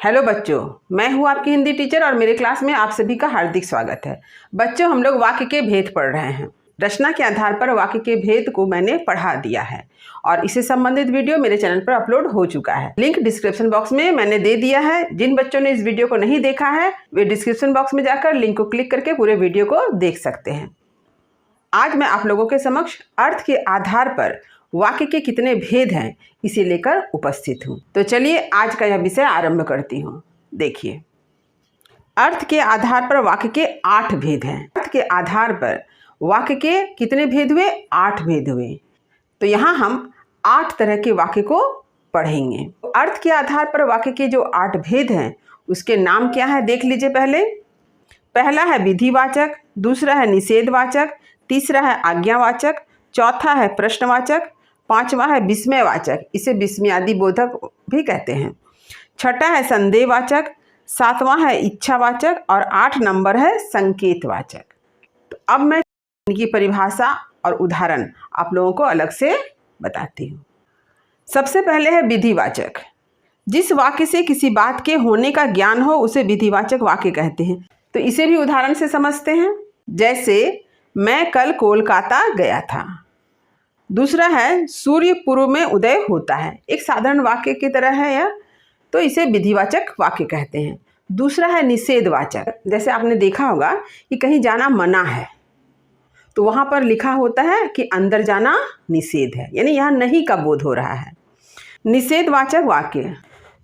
Hello बच्चों, मैं हूँ आपकी हिंदी टीचर और मेरे क्लास में आप सभी का हार्दिक स्वागत है। बच्चों, हम लोग वाक्य के भेद पढ़ रहे हैं। रचना के आधार पर वाक्य के भेद को मैंने पढ़ा दिया है और इससे संबंधित वीडियो मेरे चैनल पर अपलोड हो चुका है। लिंक डिस्क्रिप्शन बॉक्स में मैंने दे दिया है। जिन बच्चों ने इस वीडियो को नहीं देखा है वे डिस्क्रिप्शन बॉक्स में जाकर लिंक को क्लिक करके पूरे वीडियो को देख सकते हैं। आज मैं आप लोगों के समक्ष अर्थ के आधार पर वाक्य के कितने भेद हैं इसे लेकर उपस्थित हूँ। तो चलिए आज का यह विषय आरंभ करती हूँ। देखिए, अर्थ के आधार पर वाक्य के 8 भेद हैं। अर्थ के आधार पर वाक्य के कितने भेद हुए? 8 भेद हुए। तो यहाँ हम 8 तरह के वाक्य को पढ़ेंगे। अर्थ के आधार पर वाक्य के जो 8 भेद हैं उसके नाम क्या है देख लीजिए। पहला है विधिवाचक, दूसरा है निषेधवाचक, तीसरा है आज्ञावाचक, चौथा है प्रश्नवाचक, पांचवा है विस्मयवाचक, इसे विस्मयादि बोधक भी कहते हैं, छठा है संदेहवाचक, सातवां है इच्छावाचक और 8 नंबर है संकेतवाचक। तो अब मैं इनकी परिभाषा और उदाहरण आप लोगों को अलग से बताती हूँ। सबसे पहले है विधिवाचक। जिस वाक्य से किसी बात के होने का ज्ञान हो उसे विधिवाचक वाक्य कहते हैं। तो इसे भी उदाहरण से समझते हैं। जैसे मैं कल कोलकाता गया था। दूसरा है सूर्य पूर्व में उदय होता है। एक साधारण वाक्य की तरह है यह, तो इसे विधिवाचक वाक्य कहते हैं। दूसरा है निषेधवाचक। जैसे आपने देखा होगा कि कहीं जाना मना है तो वहाँ पर लिखा होता है कि अंदर जाना निषेध है, यानी यहाँ नहीं का बोध हो रहा है। निषेधवाचक वाक्य,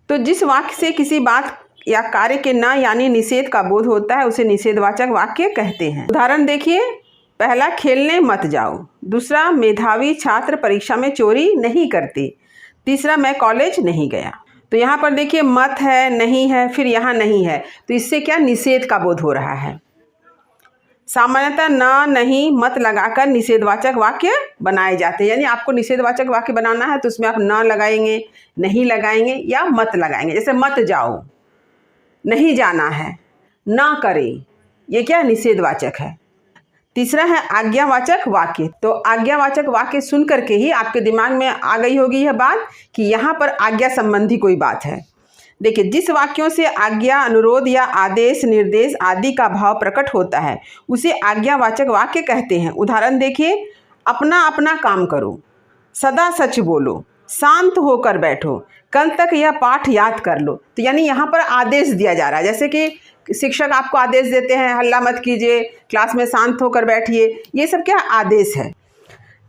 तो जिस वाक्य से किसी बात या कार्य के न यानी निषेध का बोध होता है उसे निषेधवाचक वाक्य कहते हैं। उदाहरण देखिए, पहला खेलने मत जाओ, दूसरा मेधावी छात्र परीक्षा में चोरी नहीं करते, तीसरा मैं कॉलेज नहीं गया। तो यहाँ पर देखिए मत है, नहीं है, फिर यहाँ नहीं है, तो इससे क्या निषेध का बोध हो रहा है। सामान्यतः न, नहीं, मत लगाकर निषेधवाचक वाक्य बनाए जाते हैं। यानी आपको निषेधवाचक वाक्य बनाना है तो उसमें आप न लगाएंगे, नहीं लगाएंगे या मत लगाएंगे। जैसे मत जाओ, नहीं जाना है, ना करें, ये क्या निषेधवाचक है। तीसरा है आज्ञावाचक वाक्य। तो आज्ञावाचक वाक्य सुन करके ही आपके दिमाग में आ गई होगी यह बात कि यहाँ पर आज्ञा संबंधी कोई बात है। देखिए, जिस वाक्यों से आज्ञा, अनुरोध या आदेश, निर्देश आदि का भाव प्रकट होता है उसे आज्ञावाचक वाक्य कहते हैं। उदाहरण देखिए, अपना अपना काम करो, सदा सच बोलो, शांत होकर बैठो, कल तक यह पाठ याद कर लो। तो यानी यहाँ पर आदेश दिया जा रहा है। जैसे कि शिक्षक आपको आदेश देते हैं हल्ला मत कीजिए, क्लास में शांत होकर बैठिए, ये सब क्या आदेश है।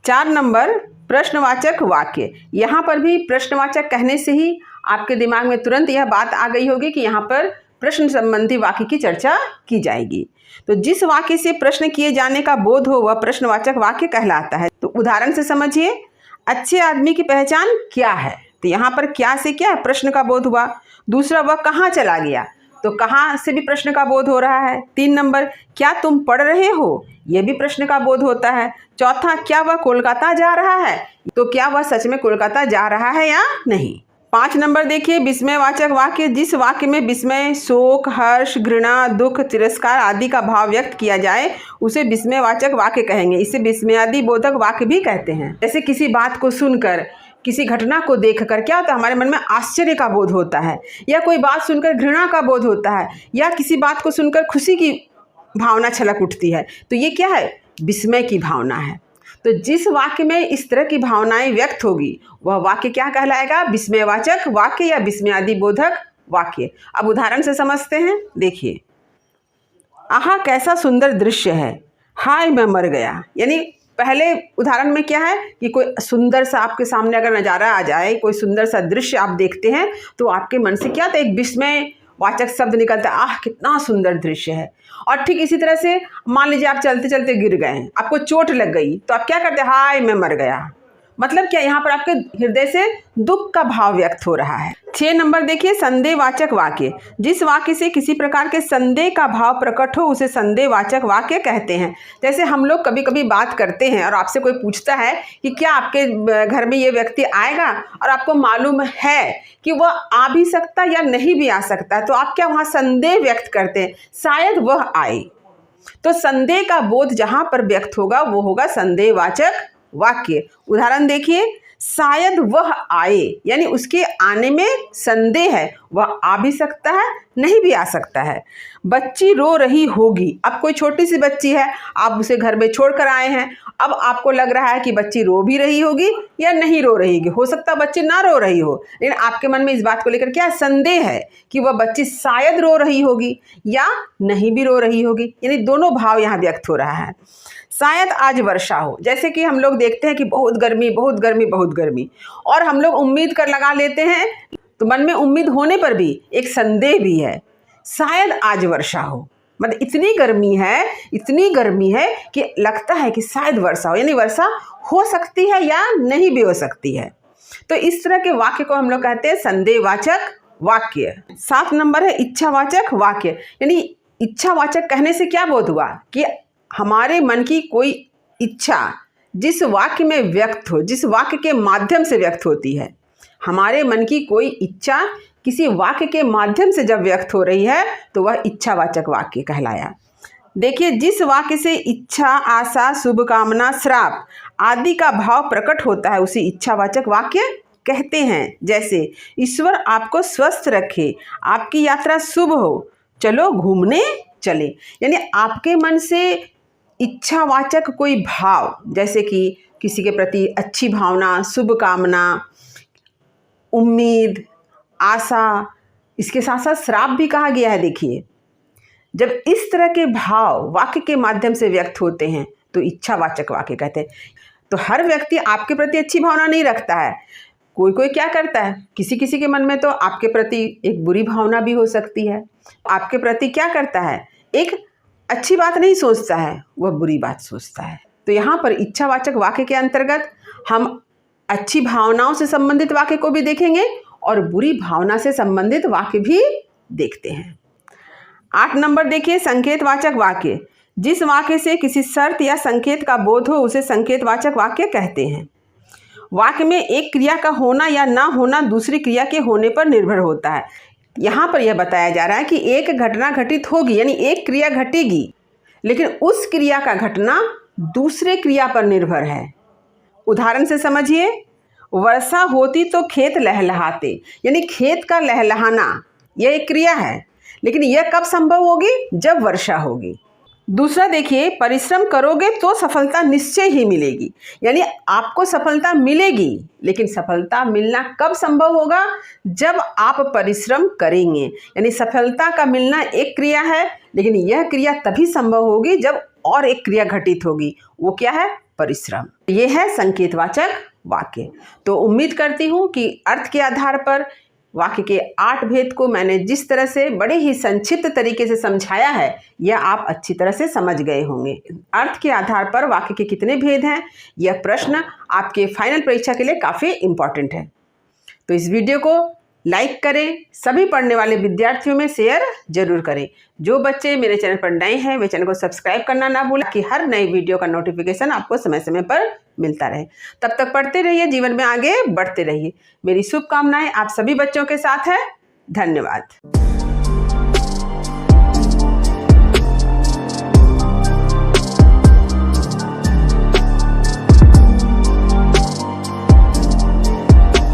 4 नंबर प्रश्नवाचक वाक्य। यहाँ पर भी प्रश्नवाचक कहने से ही आपके दिमाग में तुरंत यह बात आ गई होगी कि यहाँ पर प्रश्न संबंधी वाक्य की चर्चा की जाएगी। तो जिस वाक्य से प्रश्न किए जाने का बोध हो वह प्रश्नवाचक वाक्य कहलाता है। तो उदाहरण से समझिए, अच्छे आदमी की पहचान क्या है। तो यहाँ पर क्या से क्या है, प्रश्न का बोध हुआ। दूसरा, वह कहाँ चला गया, तो कहाँ से भी प्रश्न का बोध हो रहा है। 3 नंबर, क्या तुम पढ़ रहे हो, यह भी प्रश्न का बोध होता है। चौथा, क्या वह कोलकाता जा रहा है, तो क्या वह सच में कोलकाता जा रहा है या नहीं। 5 नंबर देखिए, विस्मयवाचक वाक्य। जिस वाक्य में विस्मय, शोक, हर्ष, घृणा, दुख, तिरस्कार आदि का भाव व्यक्त किया जाए उसे विस्मयवाचक वाक्य कहेंगे। इसे विस्मयादि बोधक वाक्य भी कहते हैं। जैसे किसी बात को सुनकर, किसी घटना को देखकर क्या होता है, हमारे मन में आश्चर्य का बोध होता है, या कोई बात सुनकर घृणा का बोध होता है, या किसी बात को सुनकर खुशी की भावना छलक उठती है। तो ये क्या है, विस्मय की भावना है। तो जिस वाक्य में इस तरह की भावनाएं व्यक्त होगी वह वाक्य क्या कहलाएगा, विस्मयवाचक वाक्य या विस्मयादि बोधक वाक्य। अब उदाहरण से समझते हैं। देखिए, आहा कैसा सुंदर दृश्य है, हाय मैं मर गया। यानी पहले उदाहरण में क्या है कि कोई सुंदर सा आपके सामने अगर नज़ारा आ जाए, कोई सुंदर सा दृश्य आप देखते हैं तो आपके मन से क्या था, एक विस्मयवाचक शब्द निकलता है, आह कितना सुंदर दृश्य है। और ठीक इसी तरह से मान लीजिए आप चलते चलते गिर गए, आपको चोट लग गई, तो आप क्या करते हैं, हाय मैं मर गया। मतलब क्या, यहाँ पर आपके हृदय से दुख का भाव व्यक्त हो रहा है। 6 नंबर देखिए, संदेहवाचक वाक्य। जिस वाक्य से किसी प्रकार के संदेह का भाव प्रकट हो उसे संदेहवाचक वाक्य कहते हैं। जैसे हम लोग कभी कभी बात करते हैं और आपसे कोई पूछता है कि क्या आपके घर में ये व्यक्ति आएगा, और आपको मालूम है कि वह आ भी सकता या नहीं भी आ सकता, तो आप क्या वहाँ संदेह व्यक्त करते हैं, शायद वह आए। तो संदेह का बोध जहाँ पर व्यक्त होगा वो होगा संदेहवाचक वाक्य। उदाहरण देखिए, शायद वह आए, यानी उसके आने में संदेह है, वह आ भी सकता है, नहीं भी आ सकता है। बच्ची रो रही होगी, अब कोई छोटी सी बच्ची है, आप उसे घर में छोड़कर आए हैं, अब आपको लग रहा है कि बच्ची रो भी रही होगी या नहीं रो रही होगी। हो सकता है बच्ची ना रो रही हो, लेकिन आपके मन में इस बात को लेकर क्या संदेह है कि वह बच्ची शायद रो रही होगी या नहीं भी रो रही होगी, यानी दोनों भाव यहाँ व्यक्त हो रहा है। शायद आज वर्षा हो, जैसे कि हम लोग देखते हैं कि बहुत गर्मी बहुत गर्मी बहुत गर्मी, और हम लोग उम्मीद कर लगा लेते हैं, तो मन में उम्मीद होने पर भी एक संदेह भी है, शायद आज वर्षा हो। मतलब इतनी गर्मी है कि लगता है कि शायद वर्षा हो, यानी वर्षा हो सकती है या नहीं भी हो सकती है। तो इस तरह के वाक्य को हम लोग कहते हैं संदेहवाचक वाक्य। 7 नंबर है इच्छावाचक वाक्य, यानी इच्छावाचक कहने से क्या बोध हुआ कि हमारे मन की कोई इच्छा जिस वाक्य में व्यक्त हो, जिस वाक्य के माध्यम से व्यक्त होती है, हमारे मन की कोई इच्छा किसी वाक्य के माध्यम से जब व्यक्त हो रही है तो वह इच्छावाचक वाक्य कहलाया। देखिए, जिस वाक्य से इच्छा, आशा, शुभकामना, श्राप आदि का भाव प्रकट होता है उसे इच्छावाचक वाक्य कहते हैं। जैसे ईश्वर आपको स्वस्थ रखे, आपकी यात्रा शुभ हो, चलो घूमने चले, यानी आपके मन से इच्छावाचक कोई भाव, जैसे कि किसी के प्रति अच्छी भावना, शुभकामना, उम्मीद, आशा, इसके साथ साथ श्राप भी कहा गया है। देखिए, जब इस तरह के भाव वाक्य के माध्यम से व्यक्त होते हैं तो इच्छावाचक वाक्य कहते हैं। तो हर व्यक्ति आपके प्रति अच्छी भावना नहीं रखता है, कोई कोई क्या करता है, किसी किसी के मन में तो आपके प्रति एक बुरी भावना भी हो सकती है। आपके प्रति क्या करता है, एक अच्छी बात नहीं सोचता है, वह बुरी बात सोचता है। तो यहाँ पर इच्छावाचक वाक्य के अंतर्गत हम अच्छी भावनाओं से संबंधित वाक्य को भी देखेंगे और बुरी भावना से संबंधित वाक्य भी देखते हैं। 8 नंबर देखिए संकेतवाचक वाक्य। जिस वाक्य से किसी शर्त या संकेत का बोध हो उसे संकेतवाचक वाक्य कहते हैं। वाक्य में एक क्रिया का होना या ना होना दूसरी क्रिया के होने पर निर्भर होता है। यहाँ पर यह बताया जा रहा है कि एक घटना घटित होगी, यानी एक क्रिया घटेगी, लेकिन उस क्रिया का घटना दूसरे क्रिया पर निर्भर है। उदाहरण से समझिए, वर्षा होती तो खेत लहलहाते, यानी खेत का लहलहाना यह एक क्रिया है, लेकिन यह कब संभव होगी, जब वर्षा होगी। दूसरा देखिए, परिश्रम करोगे तो सफलता निश्चय ही मिलेगी, यानी आपको सफलता मिलेगी, लेकिन सफलता मिलना कब संभव होगा, जब आप परिश्रम करेंगे। यानी सफलता का मिलना एक क्रिया है, लेकिन यह क्रिया तभी संभव होगी जब और एक क्रिया घटित होगी, वो क्या है, परिश्रम। ये है संकेतवाचक वाक्य। तो उम्मीद करती हूँ कि अर्थ के आधार पर वाक्य के 8 भेद को मैंने जिस तरह से बड़े ही संक्षिप्त तरीके से समझाया है, यह आप अच्छी तरह से समझ गए होंगे। अर्थ के आधार पर वाक्य के कितने भेद हैं, यह प्रश्न आपके फाइनल परीक्षा के लिए काफ़ी इम्पॉर्टेंट है। तो इस वीडियो को लाइक करें, सभी पढ़ने वाले विद्यार्थियों में शेयर जरूर करें। जो बच्चे मेरे चैनल पर नए हैं वे चैनल को सब्सक्राइब करना ना भूलें कि हर नई वीडियो का नोटिफिकेशन आपको समय समय पर मिलता रहे। तब तक पढ़ते रहिए, जीवन में आगे बढ़ते रहिए। मेरी शुभकामनाएं आप सभी बच्चों के साथ है। धन्यवाद।